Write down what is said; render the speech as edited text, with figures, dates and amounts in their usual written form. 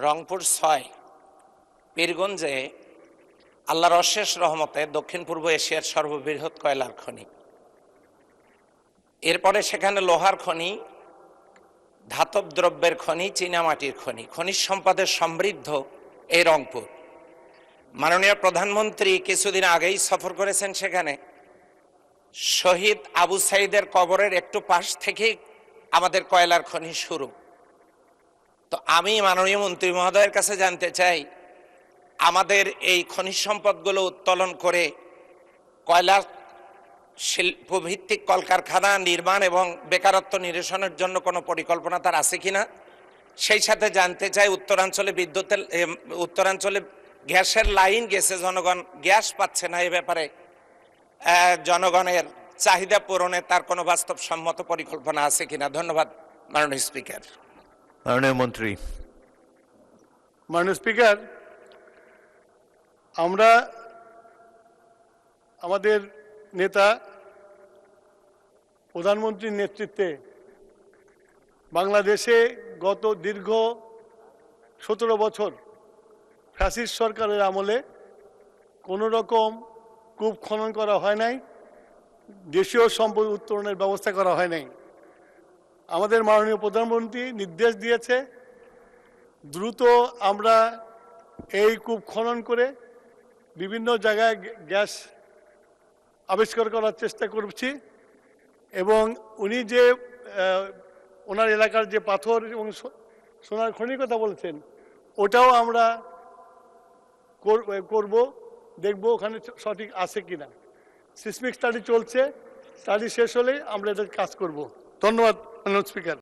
রংপুর ৬ পীরগঞ্জে আল্লাহর অশেষ রহমতে দক্ষিণ পূর্ব এশিয়ার সর্ববৃহৎ কয়লার খনি। এরপরে সেখানে লোহার খনি, ধাতব দ্রব্যের খনি, চীনামাটির খনি, খনিজ সম্পদের সমৃদ্ধ এই রংপুর। মাননীয় প্রধানমন্ত্রী কিছুদিন আগেই সফর করেছেন সেখানে। শহীদ আবু সাইদের কবরের একটু পাশ থেকেই আমাদের কয়লার খনি শুরু। তো আমি মাননীয় মন্ত্রী মহোদয়ের কাছে জানতে চাই, আমাদের এই খনিজ সম্পদগুলো উত্তোলন করে কয়লা শিল্পভিত্তিক কলকারখানা নির্মাণ এবং বেকারত্ব নিরসনের জন্য কোনো পরিকল্পনা তার আছে কিনা। সেই সাথে জানতে চাই, উত্তরাঞ্চলে গ্যাসের লাইন গেছে, জনগণ গ্যাস পাচ্ছে না, এ ব্যাপারে জনগণের চাহিদা পূরণে তার কোনো বাস্তবসম্মত পরিকল্পনা আছে কিনা। ধন্যবাদ মাননীয় স্পিকার। মাননীয় মন্ত্রী। মাননীয় স্পিকার, আমরা আমাদের নেতা প্রধানমন্ত্রীর নেতৃত্বে বাংলাদেশে গত দীর্ঘ 17 বছর ফ্যাসিস্ট সরকারের আমলে কোনো রকম কূপ খনন করা হয় নাই, দেশীয় সম্পদ উত্তোলনের ব্যবস্থা করা হয় নাই। আমাদের মাননীয় প্রধানমন্ত্রী নির্দেশ দিয়েছে, দ্রুত আমরা এই কূপ খনন করে বিভিন্ন জায়গায় গ্যাস আবিষ্কার করার চেষ্টা করছি। এবং উনি যে ওনার এলাকার যে পাথর এবং সোনার খনির কথা বলছেন, ওটাও আমরা করব, দেখব ওখানে সঠিক আছে কিনা। সিসমিক স্টাডি চলছে, স্টাডি শেষ হলে আমরা এদের কাজ করব। ধন্যবাদ মাননীয় স্পিকার।